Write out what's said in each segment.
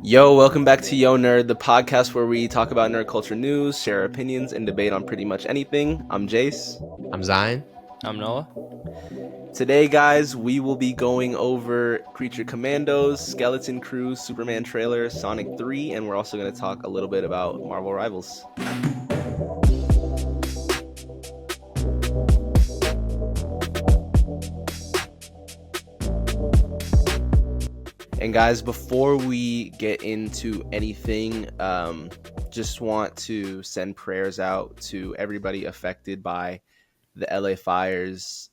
Yo, welcome back to Yo Nerd, the podcast where we talk about nerd culture news, share our opinions, and debate on pretty much anything. I'm Jase. I'm Zion. I'm Noah. Today, guys, we will be going over Creature Commandos, Skeleton Crew, Superman trailer, Sonic 3, and we're also going to talk a little bit about Marvel Rivals. And guys, before we get into anything, just want to send prayers out to everybody affected by the LA fires.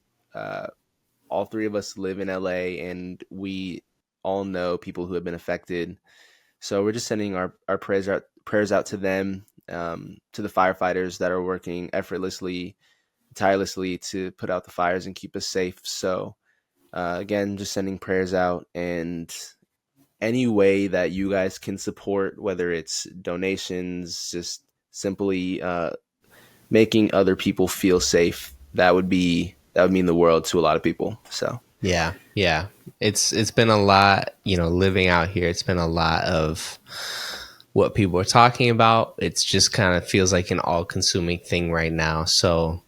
All three of us live in LA, and we all know people who have been affected. So we're just sending our prayers out to them, to the firefighters that are working tirelessly to put out the fires and keep us safe. So again, just sending prayers out, and any way that you guys can support, whether it's donations, just simply making other people feel safe, that would mean the world to a lot of people. So yeah, it's been a lot, living out here. It's been a lot of what people are talking about. It's just kind of feels like an all-consuming thing right now. So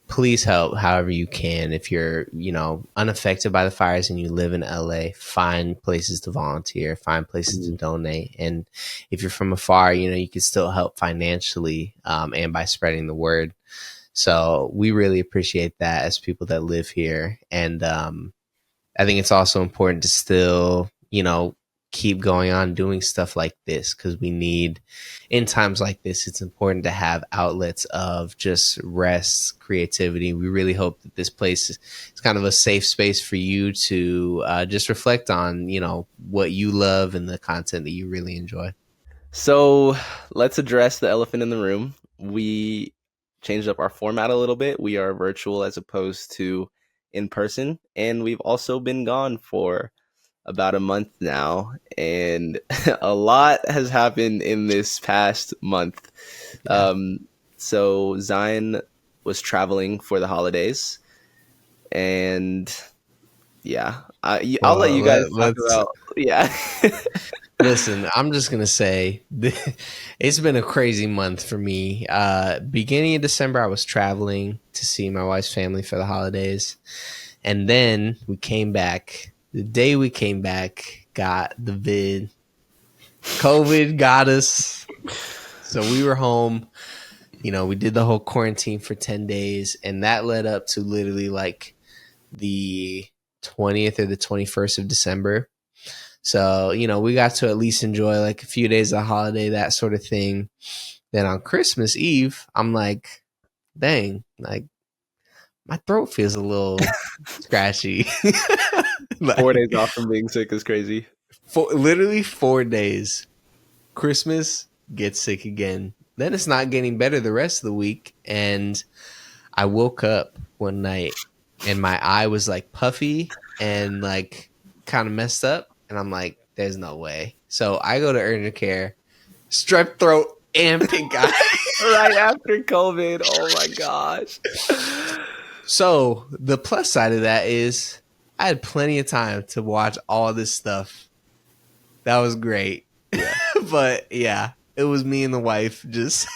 please help however you can. If you're, unaffected by the fires and you live in LA, find places to volunteer, find places to donate. And if you're from afar, you can still help financially and by spreading the word. So we really appreciate that as people that live here. And I think it's also important to still, keep going on doing stuff like this, because we need, in times like this, it's important to have outlets of just rest, creativity. We really hope that this place is kind of a safe space for you to just reflect on, what you love and the content that you really enjoy. So let's address the elephant in the room. We changed up our format a little bit. We are virtual as opposed to in person, and we've also been gone for about a month now, and a lot has happened in this past month. Yeah. So Zion was traveling for the holidays, and I'll let you guys talk about. Yeah. Listen, I'm just going to say it's been a crazy month for me. Beginning of December, I was traveling to see my wife's family for the holidays. And then we came back. The day we came back, got the vid. COVID got us. So we were home. We did the whole quarantine for 10 days. And that led up to literally like the 20th or the 21st of December. So, we got to at least enjoy like a few days of the holiday, that sort of thing. Then on Christmas Eve, I'm like, dang, like my throat feels a little scratchy. 4 days off from being sick is crazy. Literally 4 days. Christmas, get sick again. Then it's not getting better the rest of the week. And I woke up one night and my eye was like puffy and like kind of messed up. And I'm like, there's no way. So I go to urgent care, strep throat and pink eye. Right after COVID. Oh my gosh. So the plus side of that is I had plenty of time to watch all this stuff. That was great. Yeah. But yeah, it was me and the wife just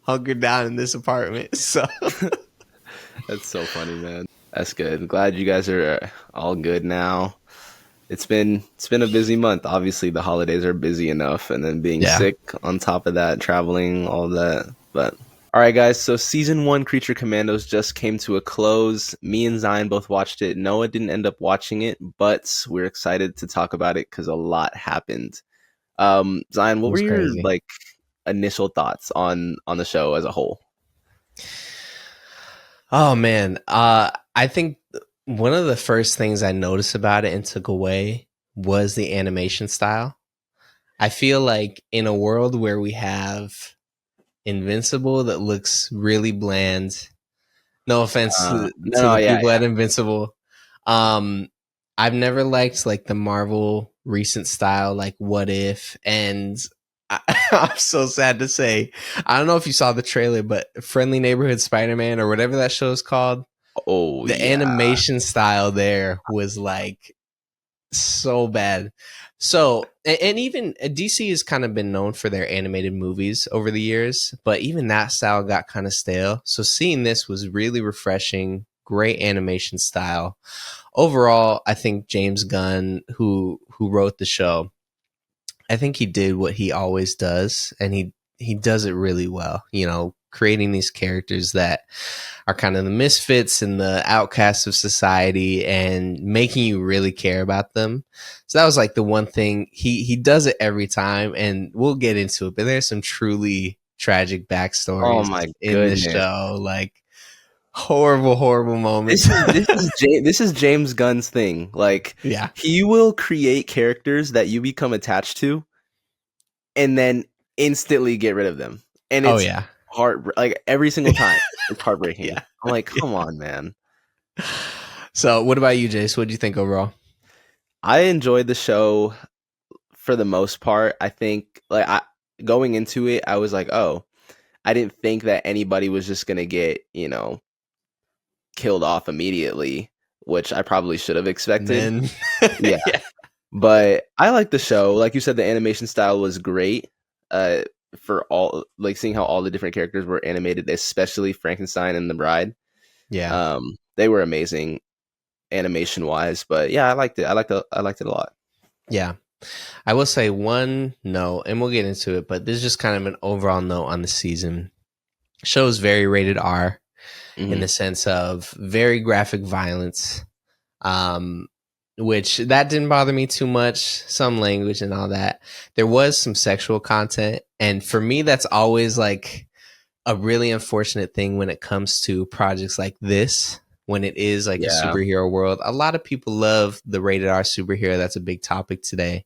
hunkered down in this apartment. So that's so funny, man. That's good. I'm glad you guys are all good now. It's been a busy month. Obviously, the holidays are busy enough, and then being sick on top of that, traveling, all that. But all right, guys. So season 1, Creature Commandos, just came to a close. Me and Zion both watched it. Noah didn't end up watching it, but we're excited to talk about it because a lot happened. Zion, what were your initial thoughts on the show as a whole? Oh man, I think one of the first things I noticed about it and took away was the animation style. I feel like in a world where we have Invincible that looks really bland, no offense to the people at Invincible, I've never liked like the Marvel recent style, like What If, and I'm so sad to say, I don't know if you saw the trailer, but Friendly Neighborhood Spider-Man or whatever that show is called. Oh, the animation style there was like so bad. So, and even DC has kind of been known for their animated movies over the years, but even that style got kind of stale. So, seeing this was really refreshing, great animation style. Overall, I think James Gunn, who wrote the show, I think he did what he always does, and he does it really well. You know, creating these characters that are kind of the misfits and the outcasts of society, and making you really care about them. So that was like the one thing he does it every time, and we'll get into it. But there's some truly tragic Oh backstories my in this goodness. show, like horrible moments. This is James Gunn's thing. Like Yeah. he will create characters that you become attached to and then instantly get rid of them. And Oh it's yeah. like every single time. It's heartbreaking. Yeah. I'm like, Yeah. come on, man. So, what about you, Jace? What do you think overall? I enjoyed the show for the most part. I think like I going into it, I was like, oh, I didn't think that anybody was just gonna get, killed off immediately, which I probably should have And expected. then, Yeah. yeah, But I like the show. Like you said, the animation style was great. Uh, for all like seeing how all the different characters were animated, especially Frankenstein and the Bride. yeah, They were amazing animation wise. But yeah, I liked it. I liked it a lot. yeah. I will say one note, and we'll get into it, but this is just kind of an overall note on the season. Show's very rated R in Hmm. the sense of very graphic violence, um, which that didn't bother me too much. Some language and all that. There was some sexual content, and for me, that's always like a really unfortunate thing when it comes to projects like this. When it is like a Yeah, superhero world, a lot of people love the rated R superhero. That's a big topic today.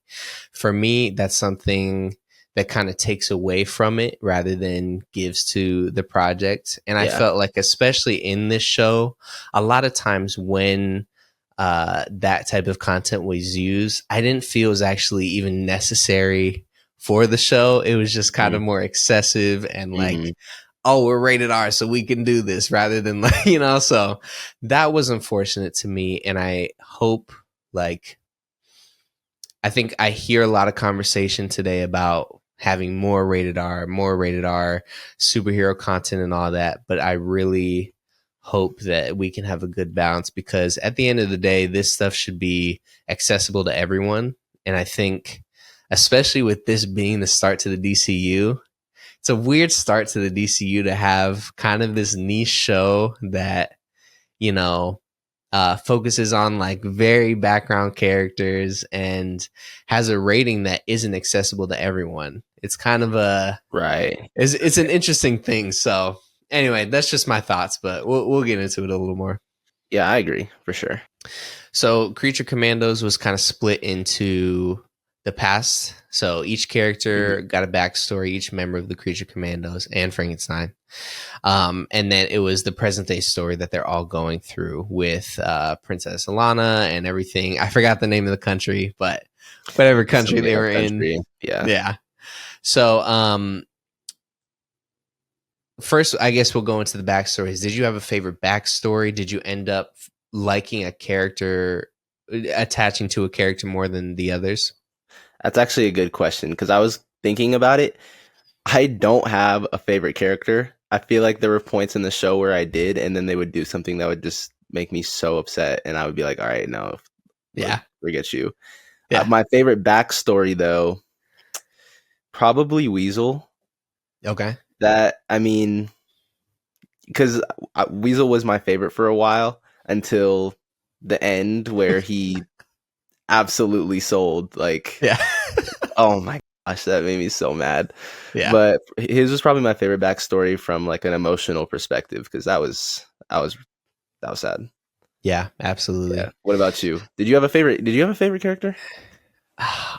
For me, that's something that kind of takes away from it rather than gives to the project. And I yeah, felt like, especially in this show, a lot of times when that type of content was used, I didn't feel it was actually even necessary for the show. It was just kind hmm, of more excessive and hmm, like, oh, we're rated R, so we can do this rather than like, so that was unfortunate to me. And I hope, like, I think I hear a lot of conversation today about having more rated R superhero content and all that. But I really hope that we can have a good balance, because at the end of the day, this stuff should be accessible to everyone. And I think, especially with this being the start to the DCU, it's a weird start to the DCU to have kind of this niche show that, you know, focuses on like very background characters and has a rating that isn't accessible to everyone. It's kind of right. it's an interesting thing. So anyway, that's just my thoughts, but we'll get into it a little more. Yeah, I agree for sure. So Creature Commandos was kind of split into the past. So each Hmm. character got a backstory, each member of the Creature Commandos and Frankenstein. And then it was the present day story that they're all going through with Princess Alana and everything. I forgot the name of the country, but whatever Some country they native were in. country. Yeah. Yeah. So first, I guess we'll go into the backstories. Did you have a favorite backstory? Did you end up liking a character, attaching to a character more than the others? That's actually a good question because I was thinking about it. I don't have a favorite character. I feel like there were points in the show where I did, and then they would do something that would just make me so upset, and I would be like, "All right, no, like Yeah. forget you." Yeah. My favorite backstory, though, probably Weasel. Okay. That I mean, because Weasel was my favorite for a while until the end, where he absolutely sold. Like, Yeah. oh my gosh, that made me so mad. Yeah. But his was probably my favorite backstory from like an emotional perspective because that was sad. Yeah. Yeah. Absolutely. What about you? Did you have a favorite? Did you have a favorite character?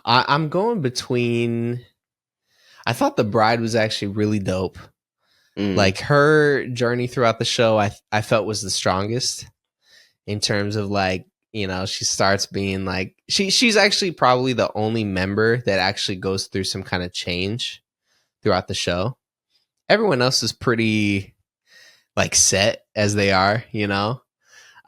I'm going between. I thought the bride was actually really dope. Mm, Like her journey throughout the show, I felt was the strongest in terms of like, she starts being like she's actually probably the only member that actually goes through some kind of change throughout the show. Everyone else is pretty like set as they are.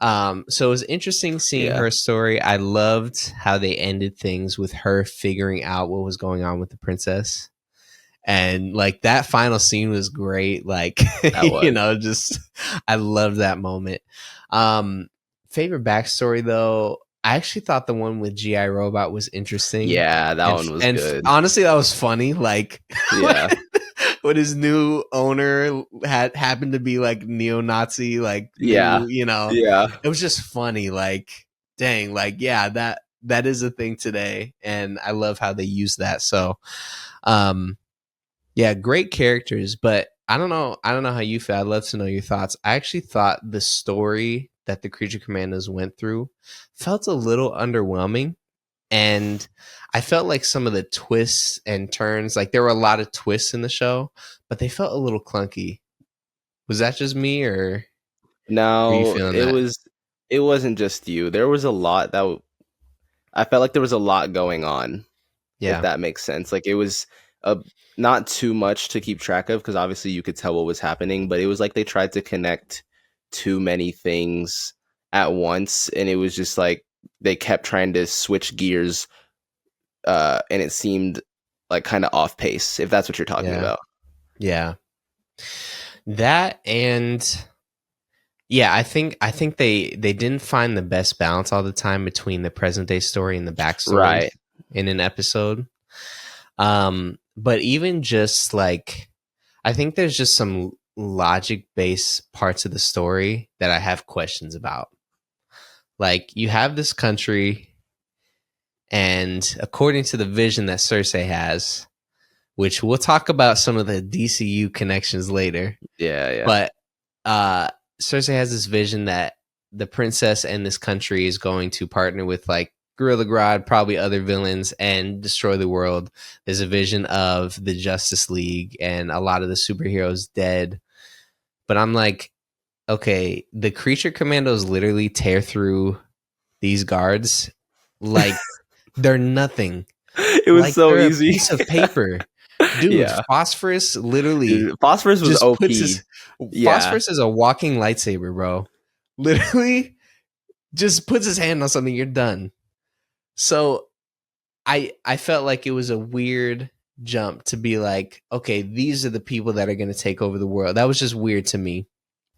So it was interesting seeing Yeah. her story. I loved how they ended things with her figuring out what was going on with the princess. And like that final scene was great. Like, That was. just I loved that moment. Favorite backstory though, I actually thought the one with GI Robot was interesting. Yeah, that And one was good. honestly, that was funny. Like Yeah. when his new owner had happened to be like neo-Nazi, like Yeah. new, Yeah. it was just funny. Like, dang, like yeah, that is a thing today, and I love how they use that. So, um, yeah, great characters, but I don't know how you feel. I'd love to know your thoughts. I actually thought the story that the Creature Commandos went through felt a little underwhelming. And I felt like some of the twists and turns, like there were a lot of twists in the show, but they felt a little clunky. Was that just me, or were you No, feeling that? it wasn't just you. There was a lot I felt like there was a lot going on, if Yeah. that makes sense. Like it was a not too much to keep track of because obviously you could tell what was happening, but it was like they tried to connect too many things at once, and it was just like they kept trying to switch gears, and it seemed like kind of off pace, if that's what you're talking Yeah. about. Yeah. That and yeah, I think they didn't find the best balance all the time between the present day story and the backstory Right. in an episode. But even just like I think there's just some logic based parts of the story that I have questions about. Like you have this country, and according to the vision that Cersei has, which we'll talk about some of the DCU connections later, Yeah, yeah. but uh Cersei has this vision that the princess and this country is going to partner with like Gorilla Grodd, probably other villains, and destroy the world. There's a vision of the Justice League and a lot of the superheroes dead. But I'm like, okay, the creature commandos literally tear through these guards like they're nothing. It was Like so they're a easy. piece of paper. Dude, Yeah. Phosphorus literally Dude, Phosphorus was just puts OP. his Yeah. Phosphorus is a walking lightsaber, bro. Literally just puts his hand on something, you're done. So I felt like it was a weird jump to be like, okay, these are the people that are going to take over the world. That was just weird to me.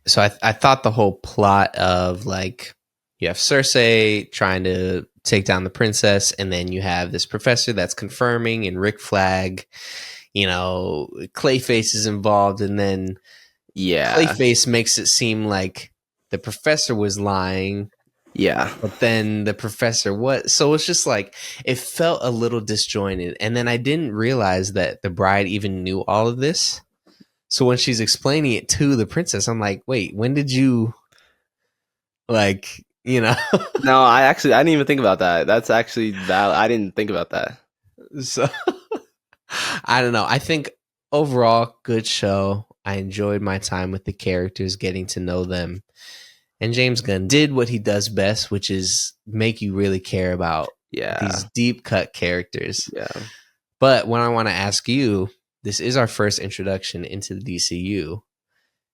So I thought the whole plot of like you have Cersei trying to take down the princess, and then you have this professor that's confirming, and Rick Flag, Clayface is involved, and then Yeah. Clayface makes it seem like the professor was lying, Yeah. but then the professor what? So it's just like it felt a little disjointed, and then I didn't realize that the bride even knew all of this. So when she's explaining it to the princess, I'm like, wait, when did you like, No, I didn't even think about that. That's actually valid. I didn't think about that. So I don't know. I think overall, good show. I enjoyed my time with the characters, getting to know them. And James Gunn did what he does best, which is make you really care about these Yeah. deep cut characters. Yeah. But when I want to ask you, this is our first introduction into the DCU.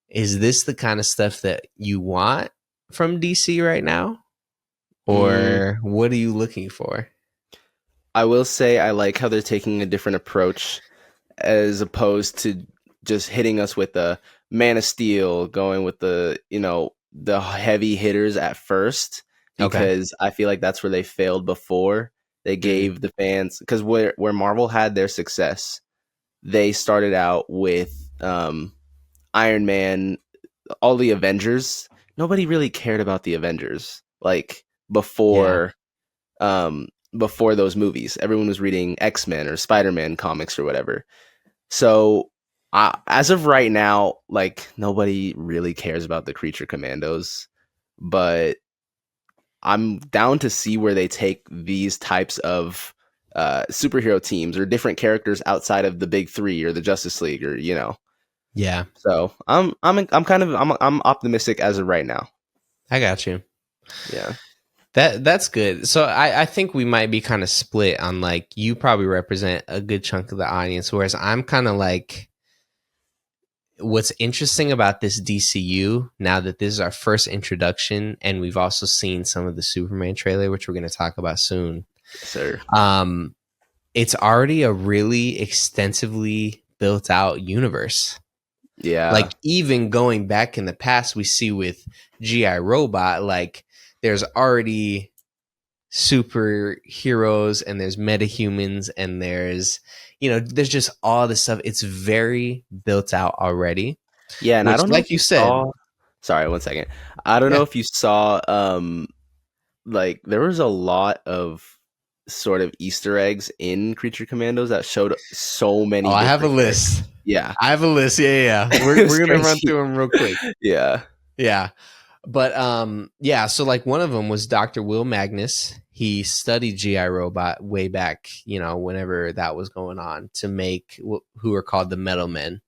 Is this the kind of stuff that you want from DC right now? Mm, Or what are you looking for? I will say I like how they're taking a different approach as opposed to just hitting us with the Man of Steel, going with the heavy hitters at first, Okay. because I feel like that's where they failed before. They Mm, gave the fans, because where Marvel had their success, they started out with Iron Man, all the Avengers. Nobody really cared about the Avengers like yeah. before those movies. Everyone was reading X-Men or Spider-Man comics or whatever. So as of right now, like nobody really cares about the Creature Commandos, but I'm down to see where they take these types of superhero teams or different characters outside of the big three or the Justice League or. Yeah. So I'm optimistic as of right now. I got you. Yeah. That's good. So I think we might be kind of split on like you probably represent a good chunk of the audience, whereas I'm kind of like what's interesting about this DCU, now that this is our first introduction, and we've also seen some of the Superman trailer, which we're going to talk about soon. Yes, sir. It's already a really extensively built out universe. Yeah. Like, even going back in the past, we see with GI Robot, like there's already superheroes and there's metahumans and there's just all this stuff. It's very built out already, Yeah, and I which, don't know if like you you said, saw. Sorry, one second. I don't yeah. know if you saw. Like there was a lot of sort of Easter eggs in Creature Commandos that showed so Oh, many I have a different characters. list. Yeah, I have a list. Yeah. it was We're gonna run crazy. through them real quick. Yeah. Yeah. But yeah, so like one of them was Dr. Will Magnus. He studied GI Robot way back, whenever that was going on, to make who are called the Metal Men,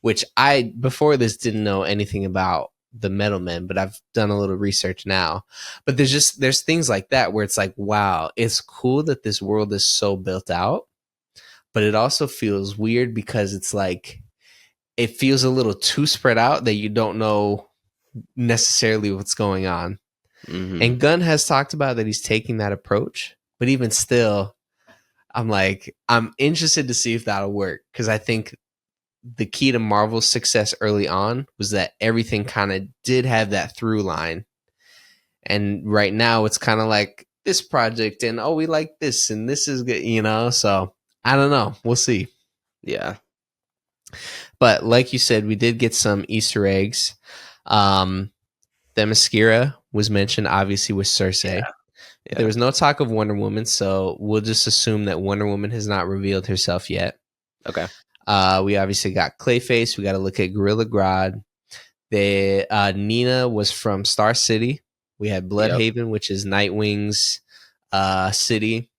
which I before this didn't know anything about the Metal Men, but I've done a little research now. But there's things like that where it's like, wow, it's cool that this world is so built out, but it also feels weird because it's like it feels a little too spread out that you don't know necessarily what's going on. Hmm. And Gunn has talked about that he's taking that approach, but even still, I'm interested to see if that'll work, because I think the key to Marvel's success early on was that everything kind of did have that through line. And right now it's kind of like this project and we like this and this is good. So I don't know. We'll see. Yeah. But like you said, we did get some Easter eggs. Themyscira was mentioned, obviously, with Cersei. Yeah. But there Yeah. was no talk of Wonder Woman, so we'll just assume that Wonder Woman has not revealed herself yet. Okay. We obviously got Clayface. We got to look at Gorilla Grodd. Nina was from Star City. We had Yep. Bloodhaven, which is Nightwing's city.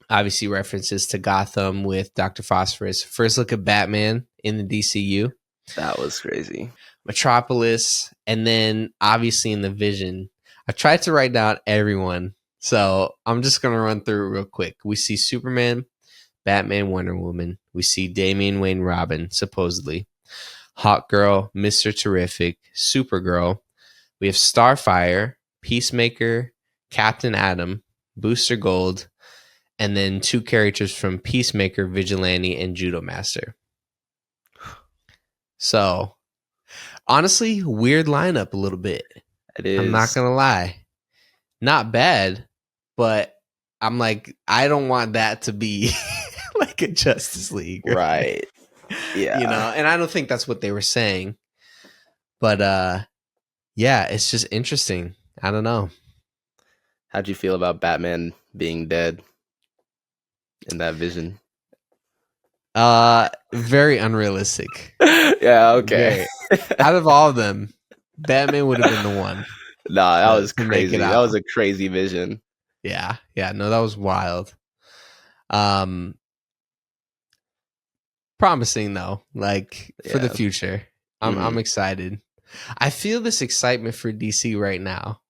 Obviously, references to Gotham with Dr. Phosphorus. First look at Batman in the DCU. That was crazy. Metropolis, and then obviously in the Vision. I tried to write down everyone, so I'm just going to run through it real quick. We see Superman, Batman, Wonder Woman. We see Damian Wayne Robin, supposedly. Hawkgirl, Mr. Terrific, Supergirl. We have Starfire, Peacemaker, Captain Atom, Booster Gold, and then 2 characters from Peacemaker, Vigilante, and Judo Master. So, honestly, weird lineup a little bit. It is. I'm not going to lie. Not bad, but I'm like, I don't want that to be like a Justice League. Right. Yeah. And I don't think that's what they were saying. But yeah, it's just interesting. I don't know. How'd you feel about Batman being dead in that Vision? Very unrealistic. Yeah, okay. Out of all of them, Batman would have been the one. Nah, that was to make crazy. it That out. was a crazy vision. Yeah, no, that was wild. Promising though, like for the future. I'm excited. I feel this excitement for DC right now.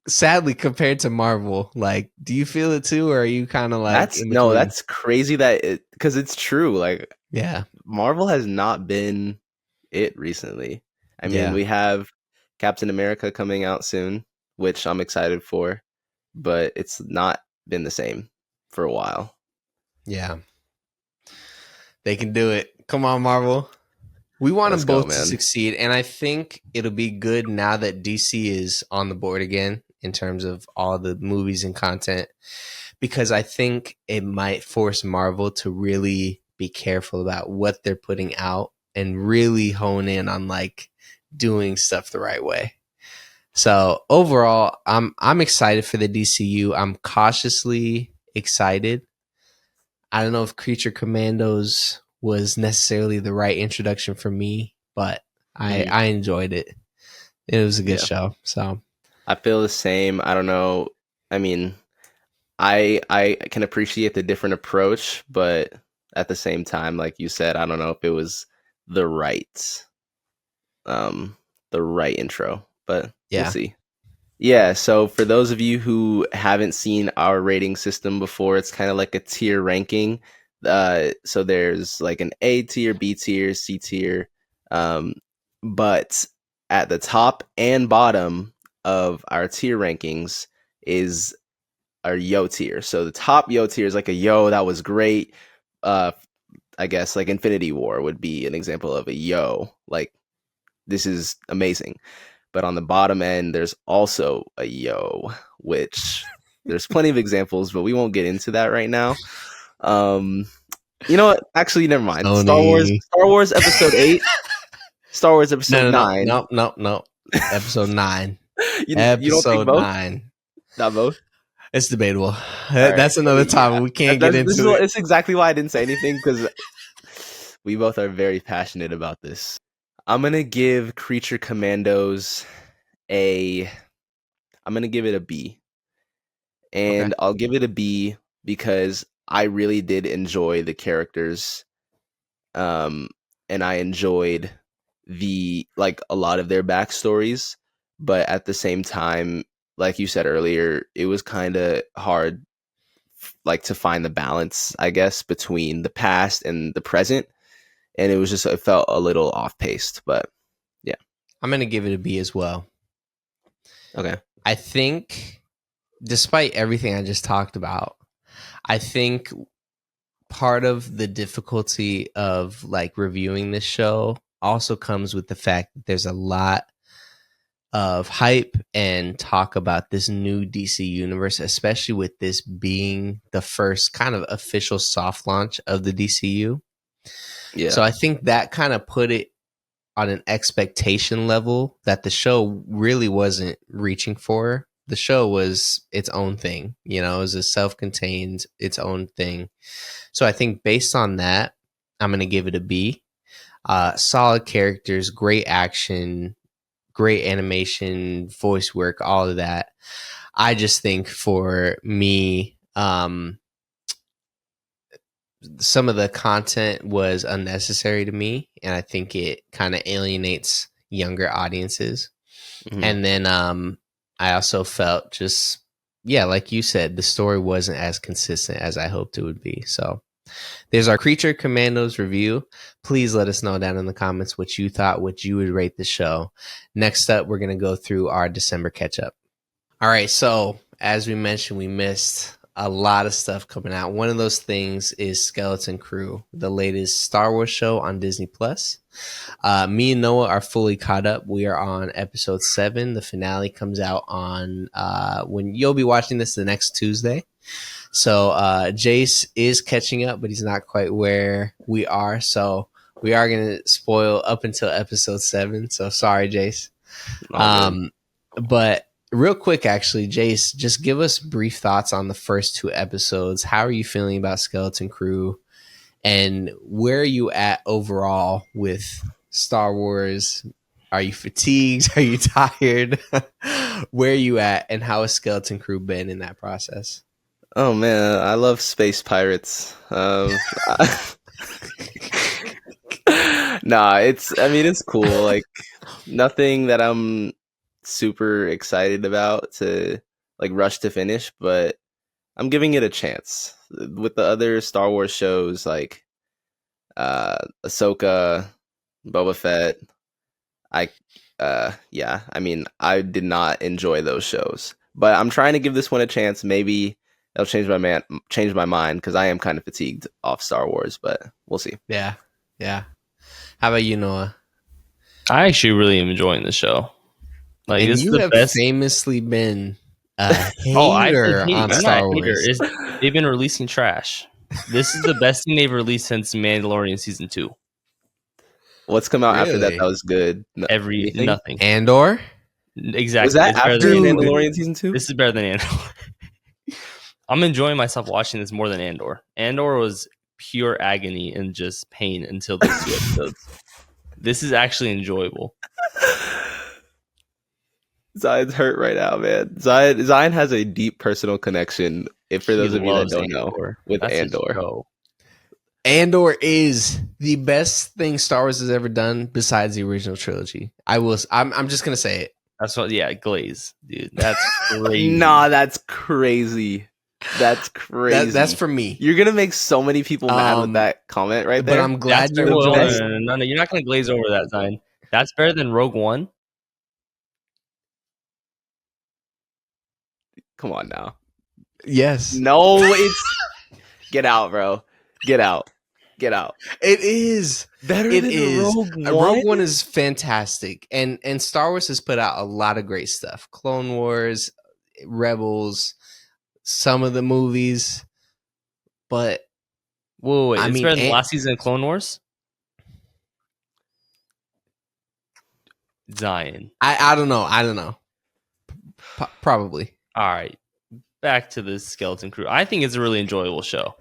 Sadly, compared to Marvel, like, do you feel it too, or are you kind of like that's crazy because it's true. Like, yeah, Marvel has not been it recently. I mean, Yeah. we have Captain America coming out soon, which I'm excited for, but it's not been the same for a while. Yeah. They can do it. Come on, Marvel. We want Let's them go, both to man. succeed, and I think it'll be good now that DC is on the board again in terms of all the movies and content, because I think it might force Marvel to really be careful about what they're putting out and really hone in on like doing stuff the right way. So overall, I'm excited for the DCU. I'm cautiously excited. I don't know if Creature Commandos was necessarily the right introduction for me, but I enjoyed it. It was a good show. So I feel the same. I don't know. I mean, I can appreciate the different approach, but at the same time, like you said, I don't know if it was the right intro, but we'll see. Yeah, so for those of you who haven't seen our rating system before, it's kind of like a tier ranking. So there's like an A tier, B tier, C tier, But at the top and bottom of our tier rankings is our yo tier. So the top yo tier is like a yo, that was great. I guess like Infinity War would be an example of a yo, like this is amazing. But on the bottom end, there's also a yo, which there's plenty of examples, but we won't get into that right now. You know what? Actually, never mind. Sony. Star Wars Episode 8, Star Wars Episode 9. No. Episode 9. You don't think Episode both? 9. Not both? It's debatable. Right. That's another time we can't get into it. It's exactly why I didn't say anything, because we both are very passionate about this. I'm going to give Creature Commandos I'm going to give it a B. And I'll give it a B because I really did enjoy the characters. And I enjoyed a lot of their backstories, but at the same time, like you said earlier, it was kind of hard to find the balance, I guess, between the past and the present. And it felt a little off paced, but yeah. I'm going to give it a B as well. Okay. I think, despite everything I just talked about, I think part of the difficulty of reviewing this show also comes with the fact that there's a lot of hype and talk about this new DC universe, especially with this being the first kind of official soft launch of the DCU. Yeah. So I think that kind of put it on an expectation level that the show really wasn't reaching for. The show was its own thing, it was a self-contained, its own thing. So I think based on that, I'm going to give it a B. Solid characters, great action, great animation, voice work, all of that. I just think for me, some of the content was unnecessary to me, and I think it kind of alienates younger audiences. Mm-hmm. And then I also felt just, like you said, the story wasn't as consistent as I hoped it would be. So there's our Creature Commandos review. Please let us know down in the comments what you thought, what you would rate the show. Next up, we're going to go through our December catch-up. All right, so as we mentioned, we missed a lot of stuff coming out. One of those things is Skeleton Crew, the latest Star Wars show on Disney+. Me and Noah are fully caught up. We are on episode 7. The finale comes out on when you'll be watching this the next Tuesday. So Jase is catching up, but he's not quite where we are. So we are going to spoil up until episode 7. So sorry, Jase. But real quick, actually, Jase, just give us brief thoughts on the first 2 episodes. How are you feeling about Skeleton Crew? And where are you at overall with Star Wars? Are you fatigued? Are you tired? Where are you at? And how has Skeleton Crew been in that process? Oh, man, I love space pirates. Nah, it's cool. Like, nothing that I'm super excited about to rush to finish, but I'm giving it a chance. With the other Star Wars shows like Ahsoka, Boba Fett, I did not enjoy those shows, but I'm trying to give this one a chance. Maybe that'll change my mind, because I am kind of fatigued off Star Wars, but we'll see. Yeah. How about you, Noah? I actually really am enjoying the show. And this you is the have best. Famously been a hater on Star Wars. They've been releasing trash. This is the best thing they've released since Mandalorian season 2. What's come out after that was good? Nothing. Andor? Exactly. Was that after Mandalorian season 2? This is better than Andor. I'm enjoying myself watching this more than Andor. Andor was pure agony and just pain until those 2 episodes. This is actually enjoyable. Zion's hurt right now, man. Zion has a deep personal connection, for those of you that don't know, with Andor. Andor is the best thing Star Wars has ever done besides the original trilogy. I'm just gonna say it. That's what. Yeah, Glaze, dude. That's crazy. Nah, that's crazy. That's crazy. That's for me. You're gonna make so many people mad with that comment right there. But I'm glad That's you're hold on, enjoying. no, you're not gonna glaze over that, Zion. That's better than Rogue One. Come on now. Yes. No, it's get out, bro. Get out. Get out. It is. Better It than is. Rogue One. Rogue One is fantastic, and Star Wars has put out a lot of great stuff. Clone Wars, Rebels, some of the movies, but Whoa, wait, I it's mean, better than last season of Clone Wars. Zion. I don't know. Probably. All right, back to the Skeleton Crew. I think it's a really enjoyable show.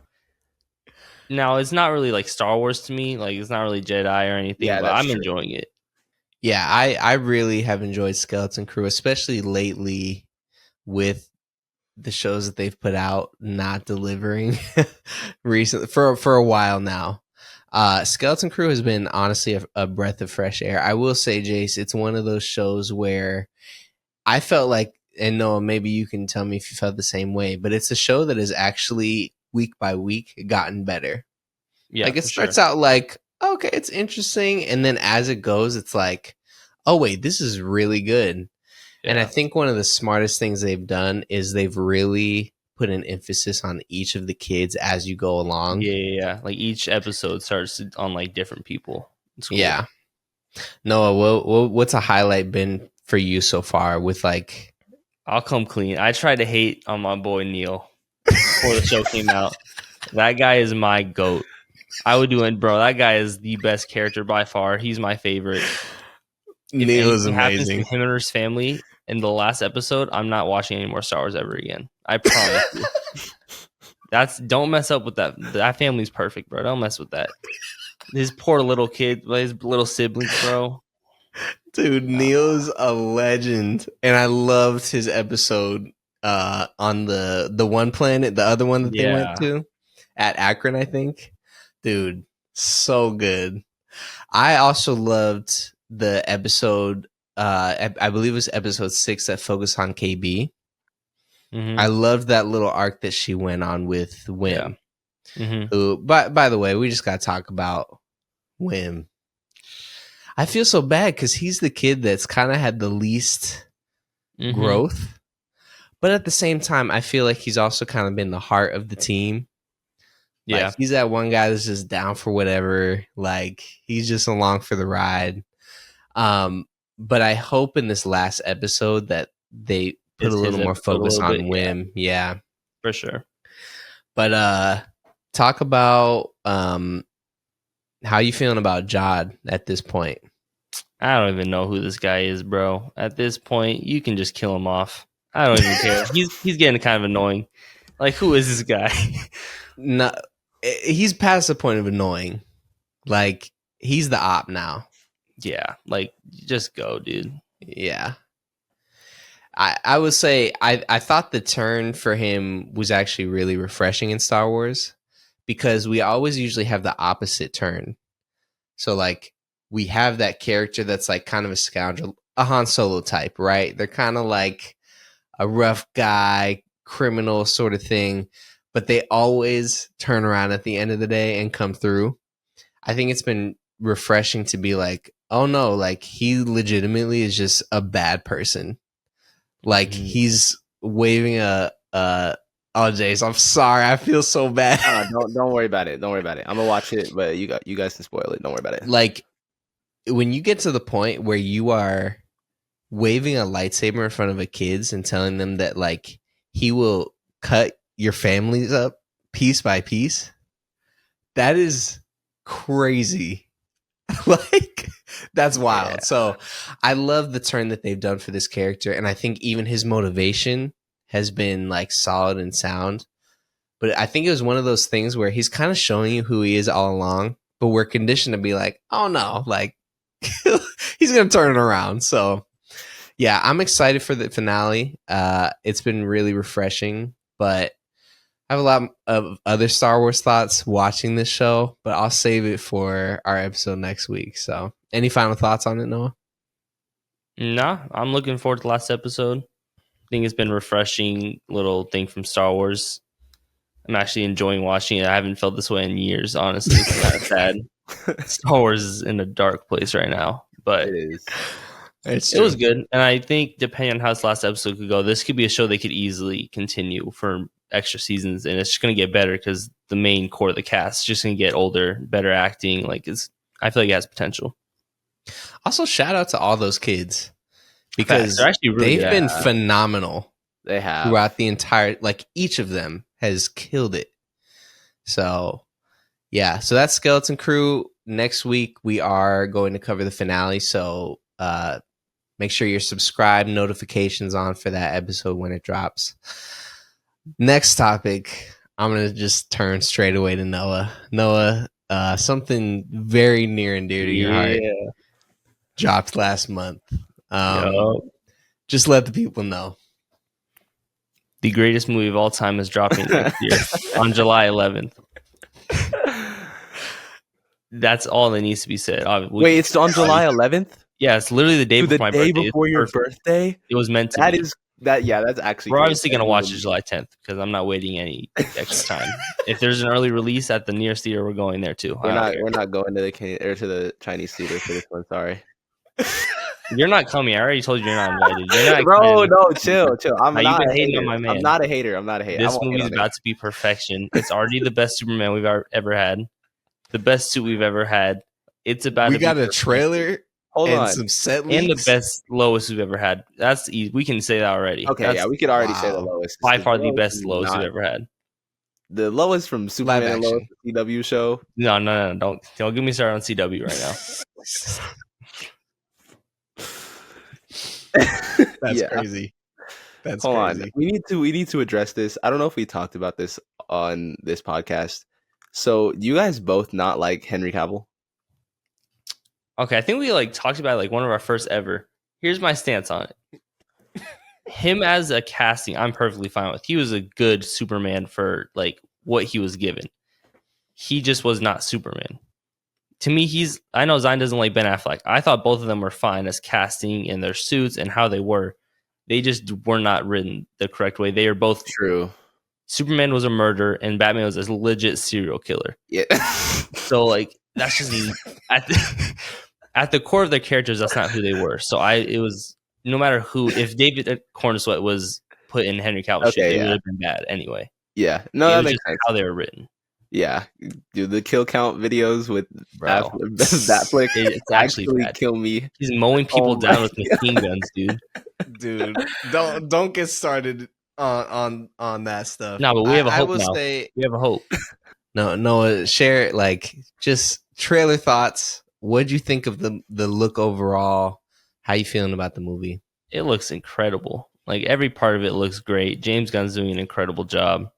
Now, it's not really like Star Wars to me. Like, it's not really Jedi or anything, Yeah, but that's I'm true. enjoying it. Yeah, I really have enjoyed Skeleton Crew, especially lately with the shows that they've put out not delivering recently for a while now. Skeleton Crew has been honestly a breath of fresh air. I will say, Jace, it's one of those shows where I felt like, and Noah, maybe you can tell me if you felt the same way, but it's a show that has actually week by week gotten better. Yeah, Like it for starts sure. out like, okay, it's interesting, and then as it goes, it's like, oh wait, this is really good. And I Yeah. think one of the smartest things they've done is they've really put an emphasis on each of the kids as you go along. Yeah. Like each episode starts on like different people. It's cool. Yeah. Noah, what's a highlight been for you so far with like? I'll come clean. I tried to hate on my boy Neil before the show came out. That guy is my GOAT. I would do it, bro. That guy is the best character by far. He's my favorite. If Neil is anything happens to amazing. him and his family in the last episode, I'm not watching any more Star Wars ever again. I promise you. Don't mess up with that. That family's perfect, bro. Don't mess with that. His poor little kid, his little siblings, bro. Dude, Neil's a legend, and I loved his episode on the one planet, the other one that they went to at Akron, I think. Dude, so good. I also loved the episode. I believe it was episode 6 that focused on KB. Mm-hmm. I loved that little arc that she went on with Wim. Yeah. Mm-hmm. Who, by the way, we just got to talk about Wim. I feel so bad because he's the kid that's kind of had the least growth. But at the same time, I feel like he's also kind of been the heart of the team. Yeah. Like, he's that one guy that's just down for whatever. Like, he's just along for the ride. But I hope in this last episode that they put a little more focus on Wim. Yeah. For sure. But talk about how you feeling about Jod at this point? I don't even know who this guy is, bro. At this point, you can just kill him off. I don't even care. He's getting kind of annoying. Like, who is this guy? No, he's past the point of annoying. Like, he's the op now. Yeah, like, just go, dude. Yeah. I would say I thought the turn for him was actually really refreshing in Star Wars because we always usually have the opposite turn. So, like, we have that character that's, like, kind of a scoundrel, a Han Solo type, right? They're kind of like a rough guy, criminal sort of thing, but they always turn around at the end of the day and come through. I think it's been refreshing to be like, oh no, like he legitimately is just a bad person. Like he's waving oh Jace, I'm sorry, I feel so bad. Don't worry about it. Don't worry about it. I'm gonna watch it, but you guys can spoil it. Don't worry about it. Like when you get to the point where you are waving a lightsaber in front of a kids and telling them that like he will cut your families up piece by piece, that is crazy. Like that's wild. Yeah. So I love the turn that they've done for this character, and I think even his motivation has been like solid and sound. But I think it was one of those things where he's kind of showing you who he is all along, but we're conditioned to be like, oh no, like he's gonna turn it around. So yeah, I'm excited for the finale. It's been really refreshing, but I have a lot of other Star Wars thoughts watching this show, but I'll save it for our episode next week. So, any final thoughts on it, Noah? Nah, I'm looking forward to the last episode. I think it's been a refreshing little thing from Star Wars. I'm actually enjoying watching it. I haven't felt this way in years, honestly. It's kind of sad. Star Wars is in a dark place right now, but It is. it was good. And I think depending on how this last episode could go, this could be a show they could easily continue for extra seasons, and it's just going to get better because the main core of the cast is just going to get older, better acting. I feel like it has potential. Also, shout out to all those kids because They're actually really they've been phenomenal. They have throughout the entire, each of them has killed it. So, yeah. So that's Skeleton Crew. Next week, we are going to cover the finale. So, make sure you're subscribed, notifications on for that episode when it drops. Next topic, I'm going to just turn straight away to Noah. Noah, something very near and dear to your heart dropped last month. Just let the people know. The greatest movie of all time is dropping next year on July 11th. That's all that needs to be said. Wait, it's on July 11th? Yeah, it's literally the day before my birthday. The day before your birthday? It was meant to be. That's actually We're obviously going to watch it July 10th because I'm not waiting any extra time. If there's an early release at the nearest theater, we're going there too. We're not going to the Chinese theater for this one, sorry. You're not coming. I already told you you're not invited. You're not Bro, no, chill. I'm not a hater. On my man. I'm not a hater. This movie's about to be perfection. It's already the best Superman we've ever had. The best suit we've ever had. It's about. We got a trailer. Hold on. Some set leaks. And the best Lois we've ever had. That's easy. We can say that already. Okay, we could already say the Lois. By far the best Lois we've ever had. The Lois from Superman and Lois, the CW show. No. Don't get me started on CW right now. That's crazy. Hold on. We need to address this. I don't know if we talked about this on this podcast. So, do you guys both not like Henry Cavill? Okay, I think we talked about it, one of our first ever. Here's my stance on it. Him as a casting, I'm perfectly fine with. He was a good Superman for what he was given. He just was not Superman. To me, I know Zion doesn't like Ben Affleck. I thought both of them were fine as casting in their suits and how they were. They just were not written the correct way. They are both true. Superman was a murderer and Batman was a legit serial killer. Yeah. So that's just at the core of their characters, that's not who they were. So it was no matter who. If David Cornsweet was put in Henry Cavill's shit, it would have been bad anyway. Yeah, no, that makes sense. How they were written. Yeah, do the kill count videos with that flick. It's actually kill me. He's mowing people down with machine guns, dude. Dude, don't get started on that stuff. No, but we have a hope now. We have a hope. No, share just trailer thoughts. What'd you think of the look overall? How you feeling about the movie? It looks incredible. Every part of it looks great. James Gunn's doing an incredible job.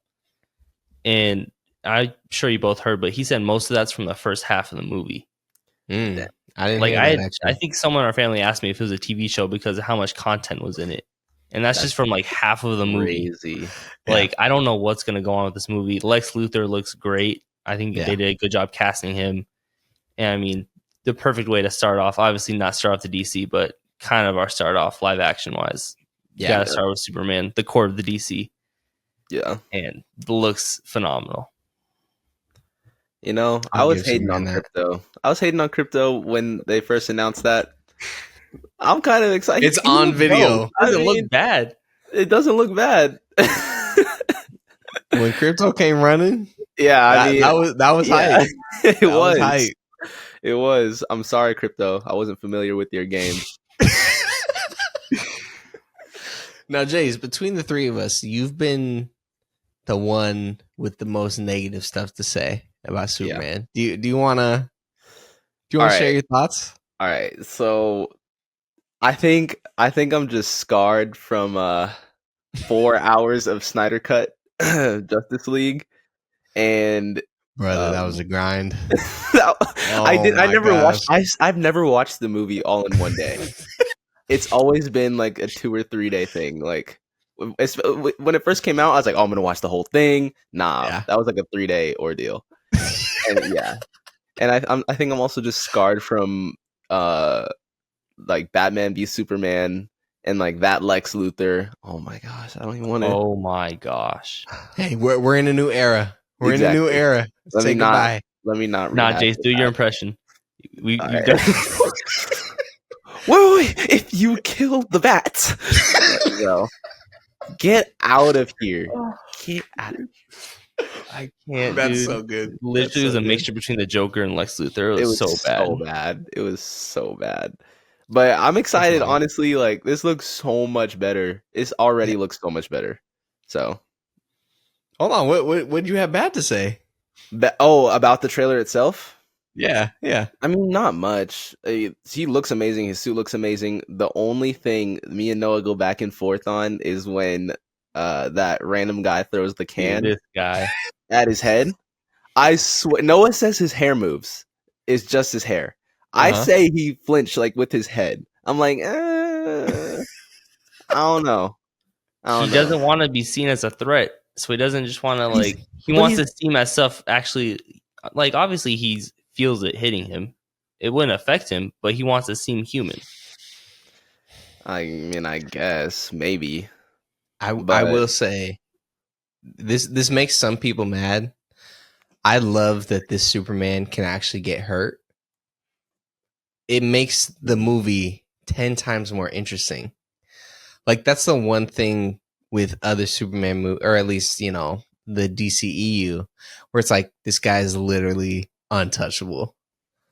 And I'm sure you both heard, but he said most of that's from the first half of the movie. I didn't hear that, I think someone in our family asked me if it was a TV show because of how much content was in it. And that's just from half of the movie. Crazy. I don't know what's going to go on with this movie. Lex Luthor looks great. I think they did a good job casting him. And I mean, the perfect way to start off, obviously not start off the DC, but kind of our start off live action wise. You got to start with Superman, the core of the DC. Yeah. And it looks phenomenal. I was hating on crypto. I was hating on crypto when they first announced that. I'm kind of excited. It's on video. It doesn't look bad. It doesn't look bad. When crypto came running, that was hype. It was hype. It was. I'm sorry, crypto. I wasn't familiar with your game. Now, Jase, between the three of us, you've been the one with the most negative stuff to say about Superman. Do you want to share your thoughts? All right. So I think I'm just scarred from 4 hours of Snyder Cut Justice League, and brother, that was a grind. I've never watched the movie all in one day. It's always been a 2 or 3 day thing. When it first came out, I was like, "Oh, I'm gonna watch the whole thing." Nah, that was a 3-day ordeal. And I think I'm also just scarred from Batman v Superman and like that Lex Luthor. Oh my gosh, I don't even want to. Oh my gosh. Hey, we're in a new era. We're in a new Exactly. era. Say goodbye. Let me not Nah, rehash Jace, do that. your impression. You've All done. right. Wait, if you kill the bats, bro, get out of here. Get out of here. I can't, That's dude. so good. Literally, That's it was so a good. mixture between the Joker and Lex Luthor. It was so bad. It was so bad. But I'm excited, honestly. Like, this looks so much better. This already looks so much better. So, hold on. What do you have bad to say? about the trailer itself? Yeah. I mean, not much. He looks amazing. His suit looks amazing. The only thing me and Noah go back and forth on is when that random guy throws the can Dude, this guy. at his head. I swear, Noah says his hair moves. It's just his hair. I say he flinched like with his head. I'm like, I don't know. He doesn't want to be seen as a threat, so he doesn't just want to like. He wants to seem as stuff actually. Like, obviously, he feels it hitting him. It wouldn't affect him, but he wants to seem human. I mean, I guess maybe. I will say this makes some people mad. I love that this Superman can actually get hurt. It makes the movie 10 times more interesting. Like, that's the one thing with other Superman movies, or at least, you know, the DCEU, where it's like, this guy is literally untouchable.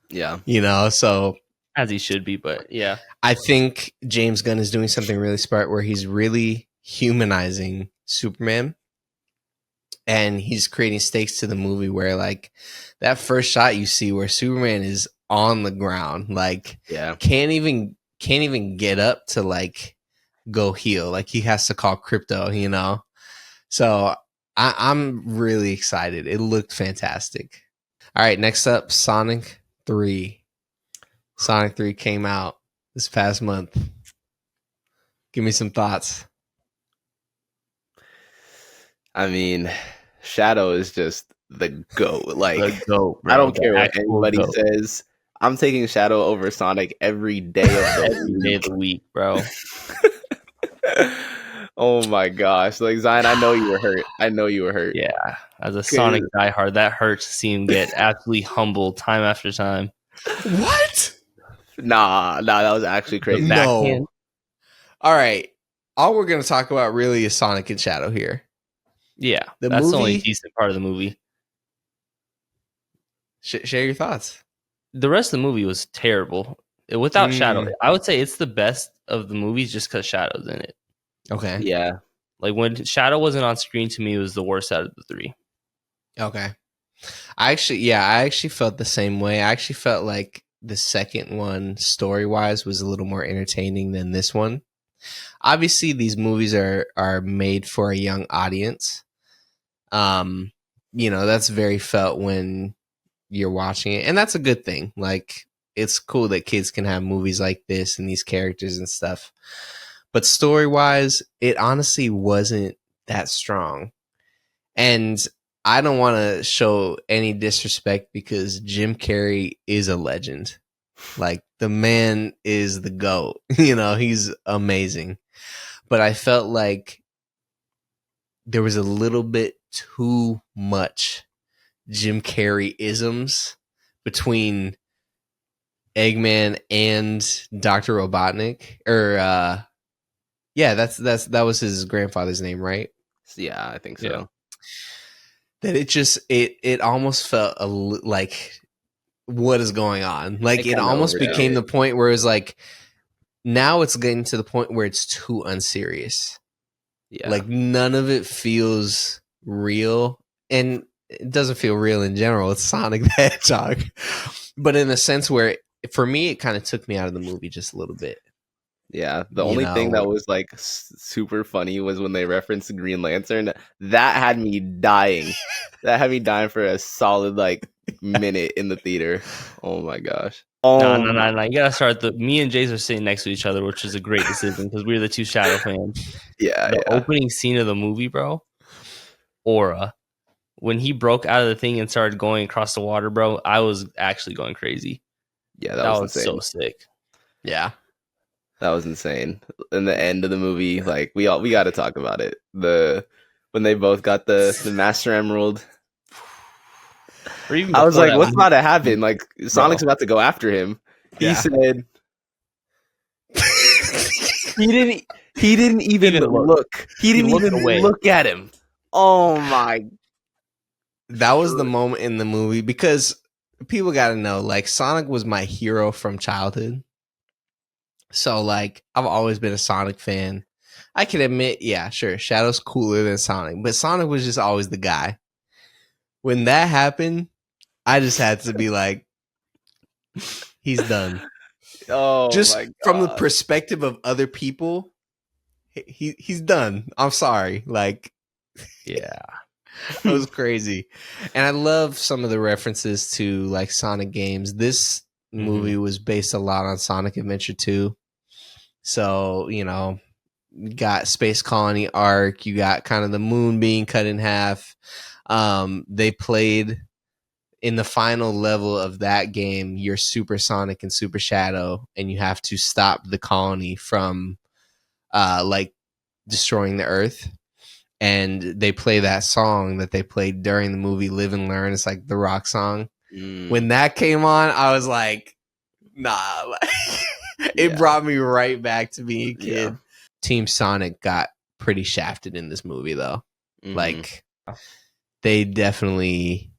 Yeah. You know, so. As he should be, but yeah. I think James Gunn is doing something really smart where he's really humanizing Superman. And he's creating stakes to the movie where, like, that first shot you see where Superman is on the ground, like, can't even get up to like go heal. Like, he has to call Crypto, you know. So I'm really excited. It looked fantastic. All right, next up, Sonic 3. Sonic 3 came out this past month. Give me some thoughts. I mean, Shadow is just the GOAT. Like, the GOAT, bro. I don't care what anybody says. I'm taking Shadow over Sonic every day of the week, bro. Oh my gosh. Like, Zion, I know you were hurt. Yeah. As a Sonic diehard, that hurts to see him get absolutely humbled time after time. What? Nah, that was actually crazy. No. All right. All we're going to talk about really is Sonic and Shadow here. Yeah. That's the only decent part of the movie. Share your thoughts. The rest of the movie was terrible. Without Shadow, I would say it's the best of the movies just because Shadow's in it. Okay. Yeah. Like, when Shadow wasn't on screen, to me, it was the worst out of the three. Okay. I actually felt the same way. I actually felt like the second one, story-wise, was a little more entertaining than this one. Obviously, these movies are made for a young audience. You know, that's very felt when you're watching it, and that's a good thing. Like, it's cool that kids can have movies like this and these characters and stuff. But story-wise, it honestly wasn't that strong. And I don't want to show any disrespect because Jim Carrey is a legend. Like, the man is the GOAT. You know, he's amazing. But I felt like there was a little bit too much Jim Carrey isms between Eggman and Dr. Robotnik. Or that was his grandfather's name, right? Yeah, I think so. Yeah. That it almost felt like, what is going on? Like, it almost became the point where it was like, now it's getting to the point where it's too unserious. Yeah. Like, none of it feels real, and it doesn't feel real in general. It's Sonic the Hedgehog. But in a sense where, for me, it kind of took me out of the movie just a little bit. Yeah, the only thing that was like super funny was when they referenced the Green Lantern. That had me dying. That had me dying for a solid like minute in the theater. Oh my gosh. No. You gotta start. Me and Jase are sitting next to each other, which is a great decision because we're the two Shadow fans. Yeah. The opening scene of the movie, bro. Aura. When he broke out of the thing and started going across the water, bro, I was actually going crazy. Yeah, that was so sick. Yeah. That was insane. In the end of the movie, like we got to talk about it. When they both got the Master Emerald, Or even I was before like, that, "What's about to happen?" Like bro. Sonic's about to go after him. He Yeah. said he didn't. He didn't even Even look. look. He He didn't looked even away. look at him. Oh my! That was the moment in the movie because people got to know, like, Sonic was my hero from childhood. So, like, I've always been a Sonic fan. I can admit, yeah, sure, Shadow's cooler than Sonic, but Sonic was just always the guy. When that happened, I just had to be like, he's done. Oh Just my from the god! perspective of other people, he's done. I'm sorry. Like, Yeah. that was crazy. And I love some of the references to like Sonic games. This movie was based a lot on Sonic Adventure 2. So, you know, you got Space Colony Arc, you got kind of the moon being cut in half. They played in the final level of that game, you're Super Sonic and Super Shadow, and you have to stop the colony from like destroying the Earth. And they play that song that they played during the movie Live and Learn. It's like the rock song. When that came on, I was like, nah. Like, it brought me right back to being a kid. Yeah. Team Sonic got pretty shafted in this movie, though. Like, they definitely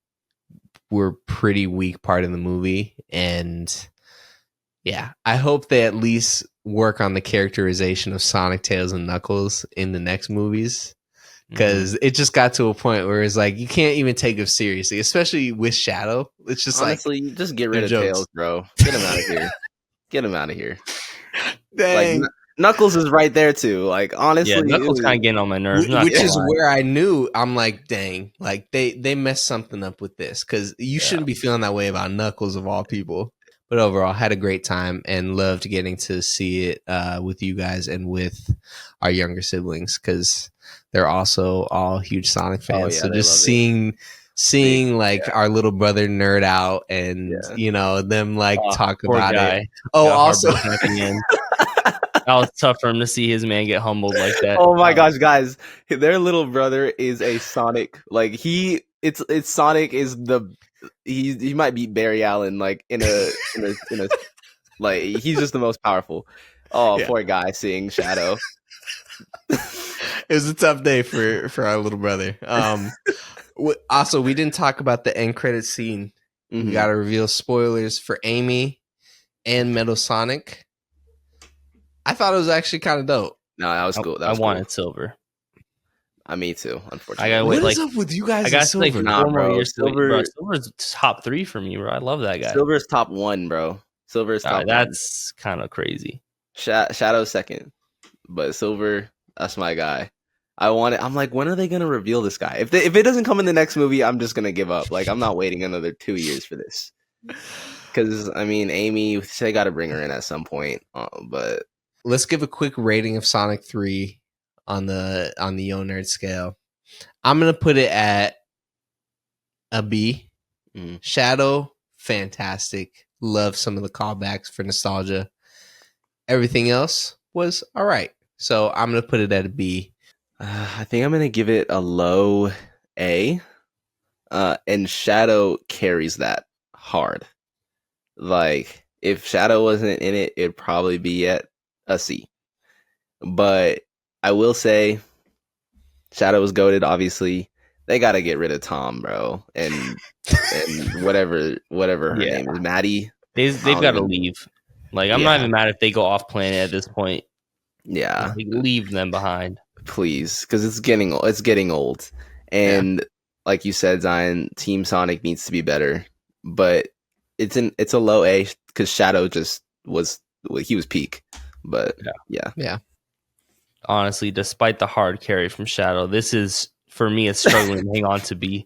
were pretty weak part of the movie. And yeah, I hope they at least work on the characterization of Sonic, Tails, and Knuckles in the next movies. Because it just got to a point where it's like you can't even take them seriously, especially with Shadow. It's just Honestly, just get rid they're of jokes. Tails, bro. Get him out of here. Get him out of here. Dang. Like Knuckles is right there too. Like honestly, Yeah, Knuckles kind of getting on my nerves. Which is where I knew I'm like, dang, like they messed something up with this because you shouldn't be feeling that way about Knuckles of all people. But overall, had a great time and loved getting to see it with you guys and with our younger siblings because they're also all huge Sonic fans. yeah, so they just love seeing like our little brother nerd out and Yeah. you know them like talk poor about guy. it. Oh, Got also heartbroken at the end. That was tough for him to see his man get humbled like that. Oh my gosh, guys! Their little brother is a Sonic. Like it's Sonic is he might beat Barry Allen like in a like he's just the most powerful. Oh, poor guy seeing Shadow. It was a tough day for our little brother. Also, we didn't talk about the end credit scene. We got to reveal spoilers for Amy and Metal Sonic. I thought it was actually kind of dope. No, that was cool. That was I wanted Silver. Me too. Unfortunately, I gotta What wait. is up with you guys? I got like Nah, 4 more bro. years. Silver, Silver's top 3 for me, bro. I love that guy. Silver's top 1, bro. Silver's top 1. That's kind of crazy. Shadow's second, but Silver, that's my guy. I'm like, when are they gonna reveal this guy? If it doesn't come in the next movie, I'm just gonna give up. Like, I'm not waiting another 2 years for this. Because I mean, Amy, they got to bring her in at some point. But let's give a quick rating of Sonic 3 on the Yo Nerd scale. I'm gonna put it at a B. Shadow, fantastic. Love some of the callbacks for nostalgia. Everything else was all right. So I'm going to put it at a B. I think I'm going to give it a low A. And Shadow carries that hard. Like, if Shadow wasn't in it, it'd probably be at a C. But I will say, Shadow was goated, obviously. They got to get rid of Tom, bro. And whatever her name is, Maddie. They've got to leave. Like, I'm not even mad if they go off planet at this point. Yeah, like, leave them behind, please, because it's getting old. And like you said, Zion, Team Sonic needs to be better. But it's a low A because Shadow just was peak. But yeah. Honestly, despite the hard carry from Shadow, this is, for me, it's struggling to hang on to B.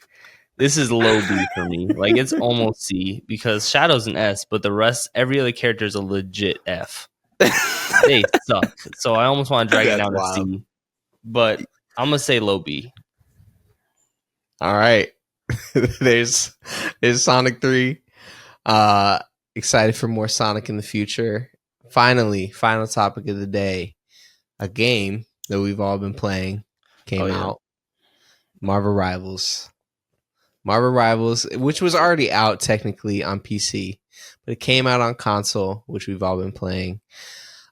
This is low B for me. Like, it's almost C because Shadow's an S, but the rest, every other character is a legit F. They suck. So I almost want to drag it down to C. But I'm going to say low B. All right. There's Sonic 3. Excited for more Sonic in the future. Finally, final topic of the day. A game that we've all been playing came out. Marvel Rivals. Marvel Rivals, which was already out technically on PC, but it came out on console, which we've all been playing.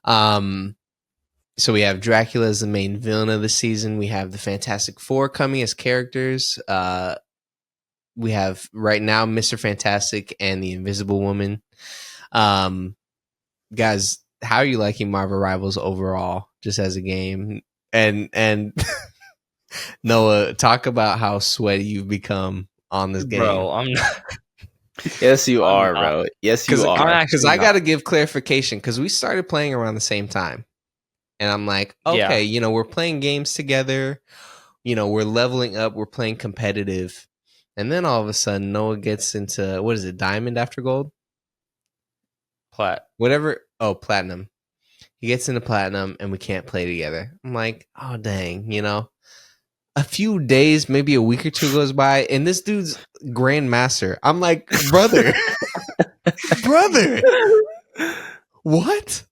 So we have Dracula as the main villain of the season. We have the Fantastic Four coming as characters. We have right now Mr. Fantastic and the Invisible Woman. Guys, how are you liking Marvel Rivals overall, just as a game? And Noah, talk about how sweaty you've become on this game. Bro, I'm not. Yes, you are, bro. Yes, you are. Because I got to give clarification, because we started playing around the same time. And I'm like, okay, we're playing games together. We're leveling up. We're playing competitive. And then all of a sudden, Noah gets into, what is it, Diamond after Gold? Whatever. Oh, Platinum. He gets into Platinum, and we can't play together. I'm like, oh, dang, A few days, maybe a week or two goes by, and this dude's Grandmaster. I'm like, brother. Brother. What?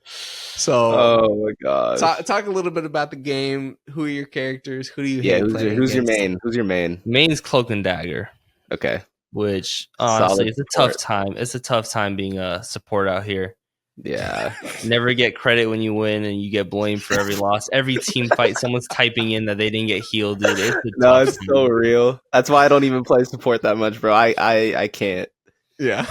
So, oh my god! Talk a little bit about the game. Who are your characters? Who do you hate playing who's your against? main? Who's your main? Main's Cloak and Dagger. Okay. Which honestly, it's a tough time. It's a tough time being a support out here. Yeah. Never get credit when you win, and you get blamed for every loss. Every team fight, someone's typing in that they didn't get healed, dude. It's so real. That's why I don't even play support that much, bro. I can't. Yeah.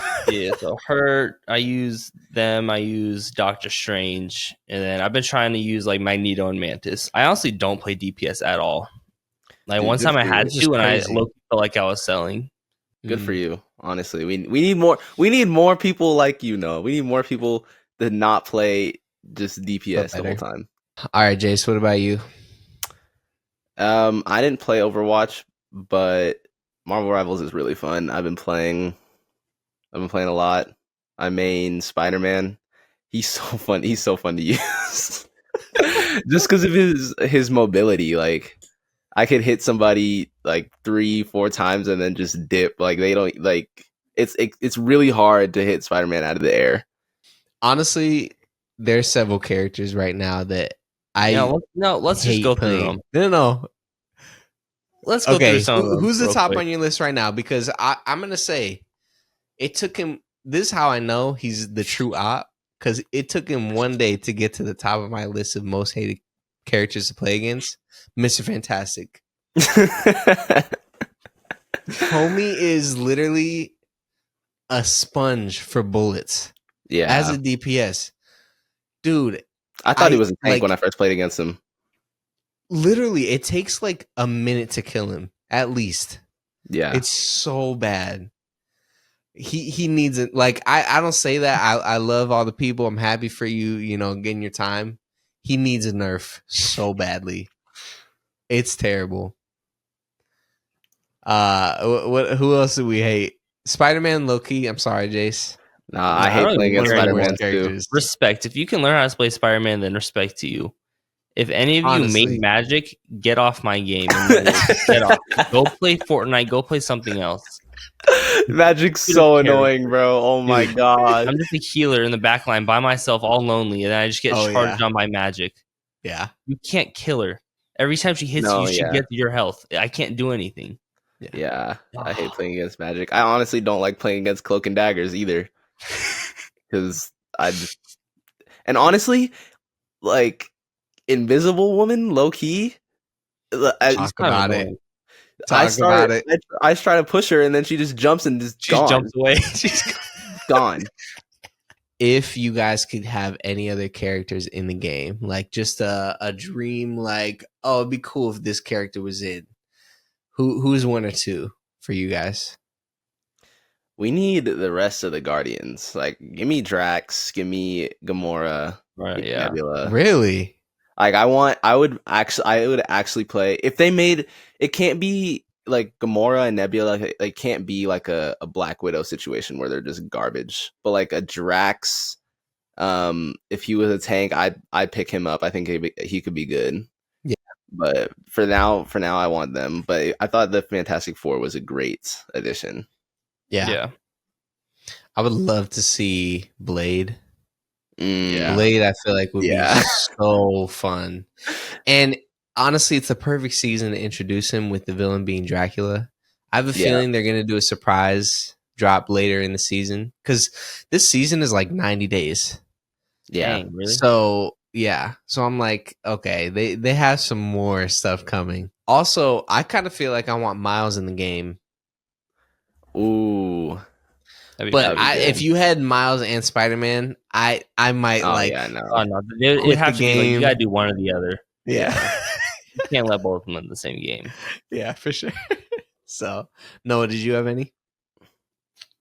So Hurt, I use them. I use Doctor Strange, and then I've been trying to use like Magneto and Mantis. I honestly don't play DPS at all. Like one time I had to, and I felt like I was selling. Good for you. Honestly, we need more. We need more people like you. We need more people that not play just DPS the whole time. All right, Jase, what about you? I didn't play Overwatch, but Marvel Rivals is really fun. I've been playing a lot. I main Spider-Man. He's so fun. He's so fun to use. Just because of his mobility. Like, I could hit somebody like 3-4 times and then just dip. Like, they don't like. It's really hard to hit Spider-Man out of the air. Honestly, there's several characters right now that let's just go through them. No. Let's go through some of them. Who's the top on your list right now? Because I'm gonna say it took him. This is how I know he's the true op, because it took him one day to get to the top of my list of most hated characters to play against. Mr. Fantastic. Homie is literally a sponge for bullets. Yeah. As a DPS. Dude. I thought he was a tank when I first played against him. Literally, it takes like a minute to kill him, at least. Yeah. It's so bad. He needs it. Like, I don't say that. I love all the people. I'm happy for you, getting your time. He needs a nerf so badly. It's terrible. Who else do we hate? Spider-Man, Loki. I'm sorry, Jase. Nah, I hate playing against Spider-Man too. Respect. If you can learn how to play Spider-Man, then respect to you. If any of you made Magic, get off my game. Get off. Go play Fortnite. Go play something else. Magic's so annoying, bro. Oh my god. I'm just a healer in the back line by myself, all lonely, and then I just get charged on by Magic. Yeah. You can't kill her. Every time she hits you, she gets your health. I can't do anything. Yeah. I hate playing against Magic. I honestly don't like playing against Cloak and Daggers either. Because and honestly, like, Invisible Woman, low key. Talk about it. I try to push her, and then she just jumps and jumps away. She's gone. If you guys could have any other characters in the game, like just a dream, like, oh, it'd be cool if this character was in. Who's one or two for you guys? We need the rest of the Guardians. Like, give me Drax, give me Gamora, Nebula. Really? Like, I would actually play if they made it. Can't be like Gamora and Nebula. Like, can't be like a Black Widow situation where they're just garbage. But like a Drax, if he was a tank, I'd pick him up. I think he could be good. Yeah. But for now, I want them. But I thought the Fantastic Four was a great addition. Yeah. I would love to see Blade. Blade, I feel like would be so fun. And honestly, it's the perfect season to introduce him with the villain being Dracula. I have a feeling they're going to do a surprise drop later in the season because this season is like 90 days. Yeah. Dang, really? So, yeah. So I'm like, okay, they have some more stuff coming. Also, I kind of feel like I want Miles in the game. Ooh. But if you had Miles and Spider-Man, I might Oh no, it has to be like you gotta do one or the other. Yeah. You can't let both of them in the same game. Yeah, for sure. So, Noah, did you have any?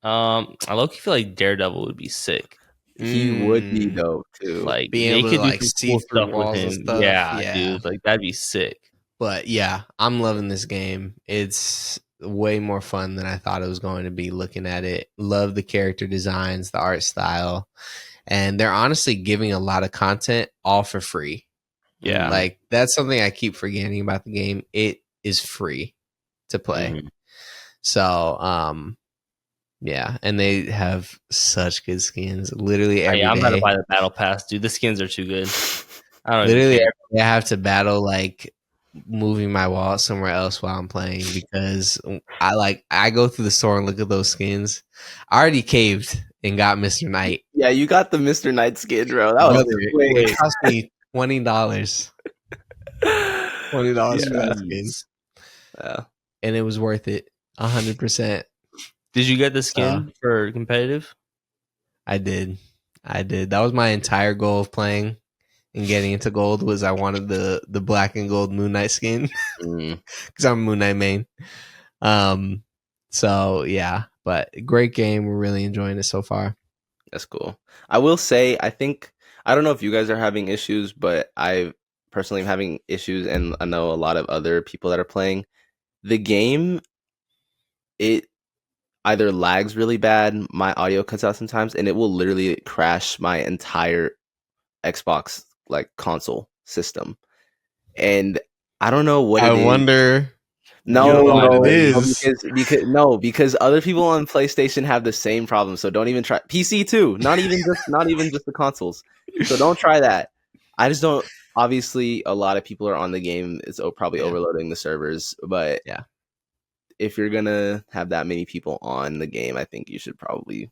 I low-key feel like Daredevil would be sick. He would be dope too. Like being they able could to do like some see cool through stuff with walls him. and stuff. Yeah, dude, like that'd be sick. But yeah, I'm loving this game. It's way more fun than I thought it was going to be looking at it. Love the character designs, the art style, and they're honestly giving a lot of content all for free. Yeah. Like that's something I keep forgetting about the game. It is free to play. Mhm. So, yeah, and they have such good skins. Literally every day. I'm about to buy the battle pass, dude. The skins are too good. I don't Literally, even care. I have to battle like moving my wallet somewhere else while I'm playing because I go through the store and look at those skins. I already caved and got Mr. Knight. Yeah, you got the Mr. Knight skin, bro. That was quick. It cost me $20. $20 for that skin. Yeah. And it was worth it 100%. Did you get the skin for competitive? I did. That was my entire goal of playing and getting into gold was I wanted the black and gold Moon Knight skin because I'm a Moon Knight main. So yeah, but great game. We're really enjoying it so far. That's cool. I will say, I don't know if you guys are having issues, but I personally am having issues, and I know a lot of other people that are playing the game. It either lags really bad, my audio cuts out sometimes, and it will literally crash my entire Xbox like console system. And I don't know what it is. I wonder. Because other people on PlayStation have the same problem. So don't even try PC too. Not even just the consoles. So don't try that. I just don't. Obviously, a lot of people are on the game. It's probably overloading the servers. But if you're gonna have that many people on the game, I think you should probably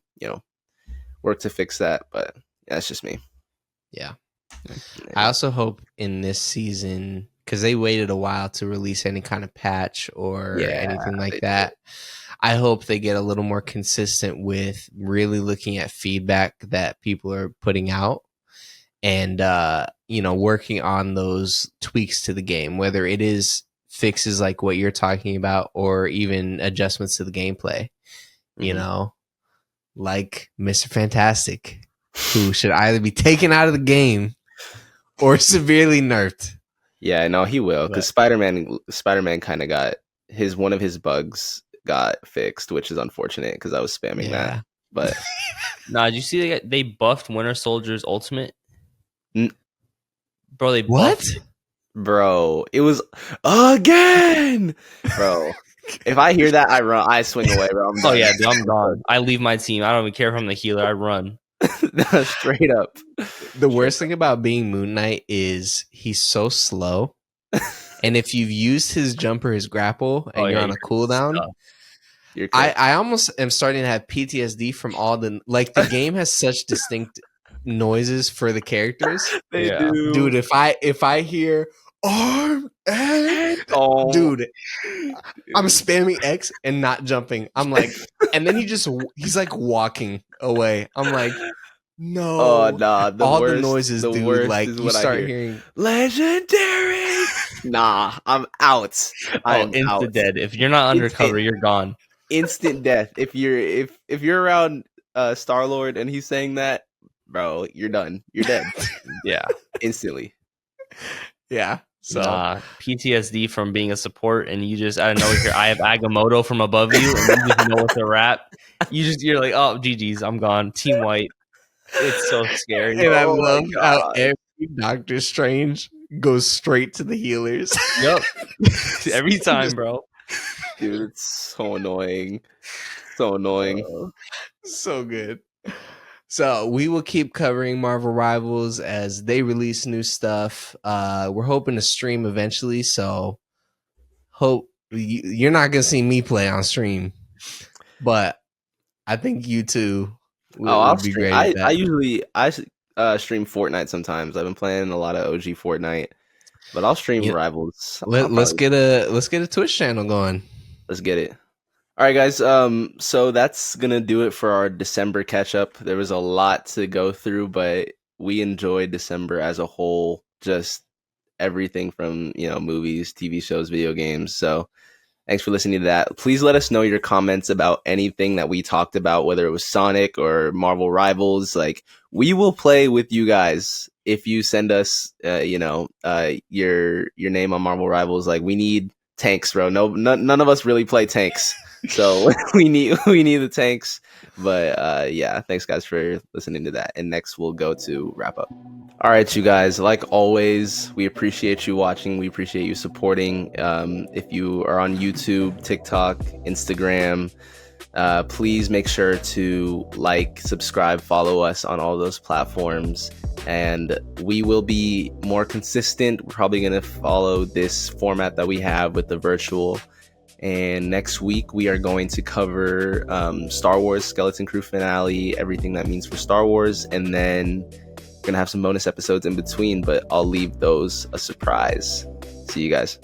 work to fix that. But that's just me. Yeah. I also hope in this season, because they waited a while to release any kind of patch or anything like that. I hope they get a little more consistent with really looking at feedback that people are putting out and, working on those tweaks to the game, whether it is fixes like what you're talking about or even adjustments to the gameplay, like Mr. Fantastic, who should either be taken out of the game or severely nerfed. Yeah, no, he will, because Spider-Man kind of got one of his bugs got fixed, which is unfortunate because I was spamming that. But did you see they buffed Winter Soldier's ultimate? Bro, they what? Bro, it was again, bro. If I hear that, I run. I swing away, bro. Oh yeah, dude, I'm gone. I leave my team. I don't even care if I'm the healer. I run. Straight up. The worst thing about being Moon Knight is he's so slow. And if you've used his jump or his grapple and you're on a cooldown, I almost am starting to have PTSD from all the the game has such distinct noises for the characters. They do. Dude, if I hear arm and dude, I'm spamming X and not jumping. I'm like, and then he's like walking away. I'm like, no. Oh nah, the noises, dude. Like you start hearing legendary. Nah, I'm out. I'm instant dead. If you're not undercover, you're gone. Instant death. If you're around Star-Lord and he's saying that, bro, you're done. You're dead. Yeah, instantly. Yeah. So PTSD from being a support, and you just out of nowhere, I have Agamotto from above you, and you just know what to rap. You're like, oh, GG's, I'm gone. Team white. It's so scary. And I love how every Doctor Strange goes straight to the healers. Yep. Every time, bro. Dude, it's so annoying. So annoying. So good. So we will keep covering Marvel Rivals as they release new stuff. We're hoping to stream eventually, so hope you're not gonna see me play on stream, but I think you two Oh, I'll would be stream. great at I that. usually stream Fortnite sometimes. I've been playing a lot of OG Fortnite, but I'll stream You, Rivals. I'll let's probably get a Twitch channel going. let's get it. All right, guys. So that's gonna do it for our December catch up. There was a lot to go through, but we enjoyed December as a whole. Just everything from movies, TV shows, video games. So thanks for listening to that. Please let us know your comments about anything that we talked about, whether it was Sonic or Marvel Rivals. Like, we will play with you guys if you send us, your name on Marvel Rivals. Like, we need tanks, bro. No, none of us really play tanks, so we need the tanks. But yeah, thanks guys for listening to that. And next we'll go to wrap up. All right, you guys, like always, we appreciate you watching. We appreciate you supporting. If you are on YouTube, TikTok, Instagram, please make sure to like, subscribe, follow us on all those platforms. And we will be more consistent. We're probably going to follow this format that we have with the virtual. And next week, we are going to cover Star Wars Skeleton Crew finale, everything that means for Star Wars. And then gonna have some bonus episodes in between, but I'll leave those a surprise. See you guys.